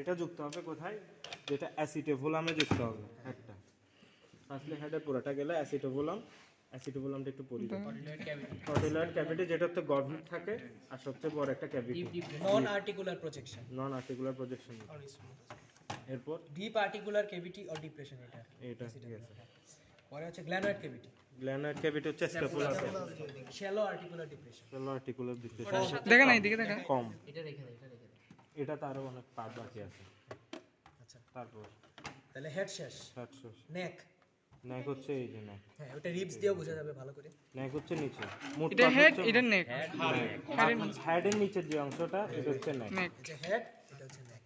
এটা যুক্ত হবে কোথায়, যেটা অ্যাসিটোভোলামে যুক্ত হবে হেডটা। ফার্স্টলি হেডের পুরোটা গেলে অ্যাসিটোভোলামটা একটু পড়ি। কটিলয়েড ক্যাভিটি যেটা তো গভীর থাকে আর সবচেয়ে বড় একটা ক্যাভিটি। Non articular projection. এরপর deep articular cavity or depression এটা ঠিক আছে। পরে হচ্ছে গ্ল্যানোয়েড ক্যাভিটি। গ্ল্যানোয়েড ক্যাভিটি হচ্ছে স্ক্যাপুলার শ্যালো আর্টিকুলার ডিপ্রেশন। দেখা নাই দিকে দেখা কম। এটা রেখে দে, এটা রেখে দে। এটা তারও অনেক পার্ট বাকি আছে। আচ্ছা, তারপর তাহলে হেড শেষ। নেক। নেক হচ্ছে এই যে নেক। হ্যাঁ, ওটা রিবস দিয়েও বোঝা যাবে ভালো করে। নেক হচ্ছে নিচে, এটা হেড এটা নেক হেডের নিচের যে অংশটা এটা হচ্ছে নেক। এটা হেড, এটা হচ্ছে নেক।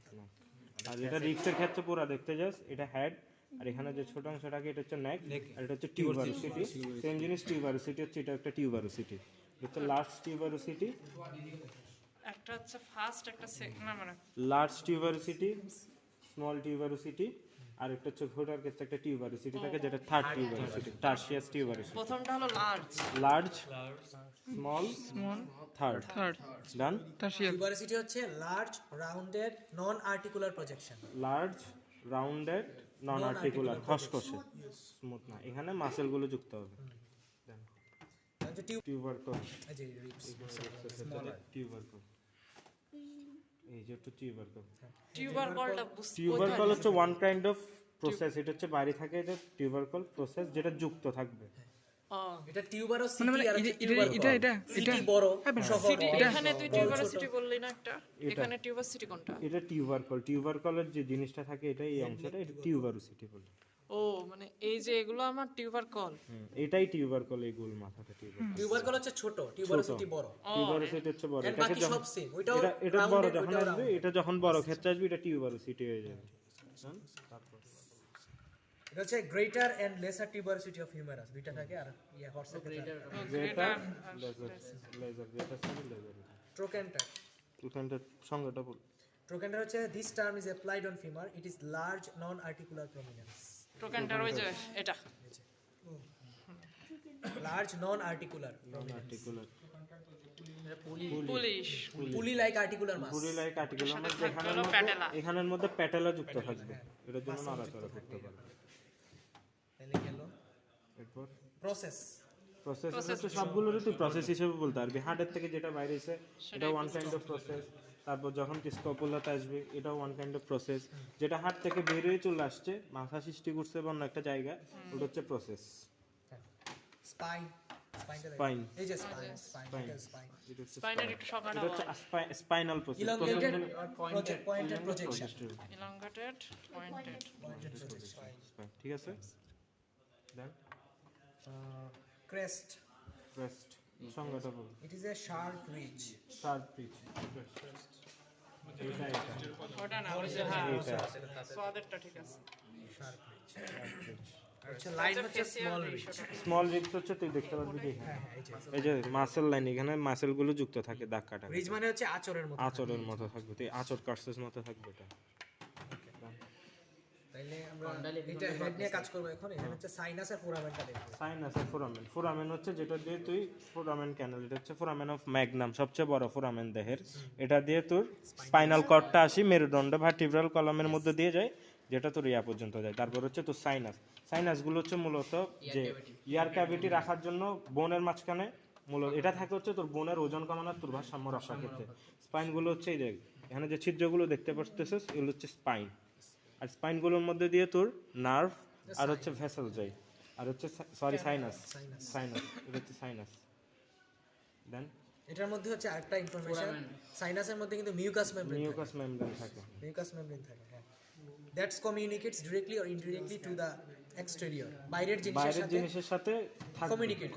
আর এটা রিবসের ক্ষেত্রে পুরো দেখতে যাস এটা হেড, আর এখানে যে ছোট অংশটাকে এটা হচ্ছে নেক, আর এটা হচ্ছে টিউবারোসিটি। সেম জিনিস টিউবারোসিটি হচ্ছে, এটা একটা টিউবারোসিটি। এটা হচ্ছে লার্জ টিউবারোসিটি, একটা হচ্ছে ফার্স্ট, একটা সেকেন্ড, না মানে লার্জ টিউবারোসিটি, স্মল টিউবারোসিটি, আর একটা হচ্ছে ঘোড়ার ক্ষেত্রে একটা টিউবারোসিটি থাকে যেটা থার্ড টিউবারোসিটি, টার্সিয়াস টিউবারোসিটি। প্রথমটা হলো লার্জ, লার্জ, স্মল, থার্ড। ডান। টিউবারোসিটি হচ্ছে লার্জ রাউন্ডেড নন আর্টিকুলার প্রজেকশন। লার্জ রাউন্ডেড নন আর্টিকুলার, খসখসে, স্মুথ না। এখানে মাসেলগুলো যুক্ত হবে। আচ্ছা, টিউবারকল, এই যে রিবস টিউবারকল, এই যে একটু টিউবারকল। টিউবারকলটা বুঝতে টিউবারকল হচ্ছে ওয়ান কাইন্ড অফ প্রসেস। এটা হচ্ছে বাইরে থাকে যে টিউবারকল প্রসেস, যেটা যুক্ত থাকবে। এটা টিউবারোসিটি আর হচ্ছে এটা সিটি বড় শহর। সিটি, এখানে তুই টিউবারসিটি বললি না একটা, এখানে টিউবারসিটি কোনটা? এটা টিউবারকলের যে জিনিসটা থাকে এটা এই অংশটা, এটা টিউবারোসিটি বলে। ও মানে এই যে এগুলো আমার টিউবারকল। এটাই টিউবারকল, এই গোল মাথাটা টিউবারকল। টিউবারকল হচ্ছে ছোট, টিউবারোসিটি বড়। টিউবারোসিটি হচ্ছে বড়। এর বাকি সব সেম। ওইটাও এটা বড় যখন আসবে, এটা যখন বড় ক্ষেত্রে আসবে এটা টিউবারোসিটি হয়ে যাবে। তারপর এটা হচ্ছে greater and lesser tuberosity of humerus, দুইটা থাকে। আর হর্সের গ্রেটার গ্রেটার লেজার, গ্রেটার সাথে লেজার। ট্রোকেন্টার। ট্রোকেন্টার সংজ্ঞাটা বল। Trochanter হচ্ছে this term is applied on femur. It is large non-articular prominence. ট্রোকেন্টার ওই যে এটা Large non-articular prominence. Articular, police, Pulley like articular mass. Puri like articular মধ্যে এখানের মধ্যে প্যাটেলা যুক্ত থাকবে, এটার জন্য নড়াচড়া করতে পারবে। তাহলে গেল এরপর process. প্রসেস হচ্ছে সবগুলোরই তুই প্রসেস হিসেবে বলতে পারবি। হার্টের থেকে যেটা বাইরে এসে এটা ওয়ান কাইন্ড অফ প্রসেস। তারপর যখন স্কপুলাতে আসবে এটাও ওয়ান কাইন্ড অফ প্রসেস। যেটা হার্ট থেকে বেরিয়ে চলে আসছে, মাথা সৃষ্টি করছে অন্য একটা জায়গা, ওটা হচ্ছে প্রসেস। Spine. Spine. এই যে spine. Spine. স্পাইনের একটু সকাটা এটা হচ্ছে spinal process. Elongated or pointed projection. elongated, pointed. ঠিক আছে। দেন Crest. ক্রেস্ট সংজ্ঞাটা বল। It is a sharp ridge. Sharp pitch. এটা ওটা না, ওই যে হ্যাঁ স্বাদেরটা ঠিক আছে। Sharp ridge. আচ্ছা, লাইন হচ্ছে স্মল রিজ। স্মল রিবস হচ্ছে তুই দেখতে পারবি যে এই যে মাসেল লাইন, এখানে মাসেল গুলো যুক্ত থাকে, দাগ কাটা। রিজ মানে হচ্ছে আঁচড়ের মতো। আঁচড়ের মতো থাকবে, তুই আঁচড় কাটছিস মতো থাকবে এটা। তাইলে আমরা এটা হেড নিয়ে কাজ করব এখন। এখানে হচ্ছে সাইনাস আর ফোরামেনটা দেখব। সাইনাস আর ফোরামেন। ফোরামেন হচ্ছে যেটা দিয়ে তুই ফোরামেন ক্যানাল, এটা হচ্ছে ফোরামেন অফ ম্যাগনাম, সবচেয়ে বড় ফোরামেন দেহের। এটা দিয়ে তোর স্পাইনাল কর্ডটা আসি, মেরুদণ্ড ভার্টিব্রাল কলামের মধ্যে দিয়ে যায়, যেটা তোর ইয়া পর্যন্ত যায়। তারপর হচ্ছে তোর সাইনাস। সাইনাসগুলো হচ্ছে মূলত যে ইয়ার ক্যাভিটি রাখার জন্য বোনের মাঝখানে মূলত এটা থাকে হচ্ছে তোর বোনের ওজন কমানোর, তোর ভারসাম্য রক্ষার ক্ষেত্রে। স্পাইনগুলো হচ্ছে এই যে এখানে যে ছিদ্রগুলো দেখতে পাচ্ছিস এগুলো হচ্ছে স্পাইন। আর স্পাইনগুলোর মধ্যে দিয়ে তোর নার্ভ আর হচ্ছে ভেসেল যায়, আর হচ্ছে সাইনাস। এটা হচ্ছে সাইনাস। দেন এটার মধ্যে হচ্ছে আরেকটা ইনফরমেশন, সাইনাসের মধ্যে কিন্তু মিউকাস মেমব্রেন থাকে। হ্যাঁ। That's communicates directly or indirectly to the exterior. বাইরের জিনিসের সাথে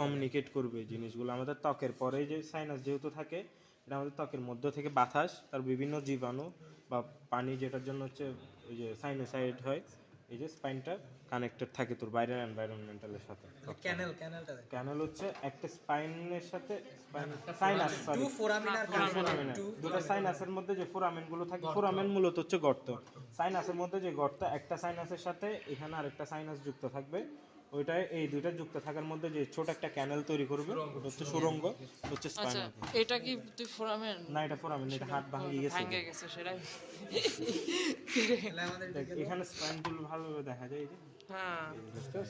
কমিউনিকেট করবে এই জিনিসগুলো। আমাদের ত্বকের পরে যে সাইনাস যেহেতু থাকে, এটা আমাদের ত্বকের মধ্য থেকে বাতাস, তার বিভিন্ন জীবাণু বা পানি, যেটার জন্য হচ্ছে ওই যে সাইনোসাইড হয়, এই যে স্পাইনটা কানেক্টেড থাকে তোর বাইরের এনভায়রনমেন্টালের সাথে। ক্যানেল হচ্ছে একটা স্পাইনের সাথে দুটো সাইনাসের মধ্যে যে ফোরামেন গুলো থাকে, ফোরামেন মূলত হচ্ছে গর্ত। সাইনাসের মধ্যে যে গর্ত, একটা সাইনাসের সাথে এখানে আরেকটা সাইনাস যুক্ত থাকবে, ওইটাই এই দুইটা যুক্ত থাকার মধ্যে যে ছোট একটা ক্যানেল তৈরি করবে ওটা হচ্ছে সুড়ঙ্গ, হচ্ছে আচ্ছা স্পাইনাল। এটা কি তুই ফোরামেন না এটা ফোরামেন, এটা হাত ভাঙিয়ে গেছে। ভাঙে গেছে সেটাই। তাহলে আমাদের দেখ, এখানে স্পাইনগুলো ভালোভাবে দেখা যায়, এই যে হ্যাঁ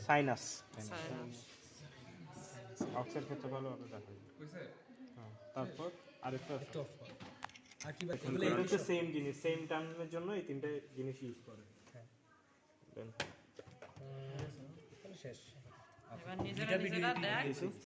সাইনাস, sinus। অক্সের ক্ষেত্রে ভালোভাবে দেখা যায়। হ্যাঁ, তারপর আরেকটা আছে। একটু off কর। আর কি বাকি এগুলো এটা হচ্ছে সেম জিনিস, সেম টার্মের জন্য এই তিনটে জিনিস ইউজ করে। হ্যাঁ। Then তাহলে শেষ এবার নিজেরা নিজেরা দেখ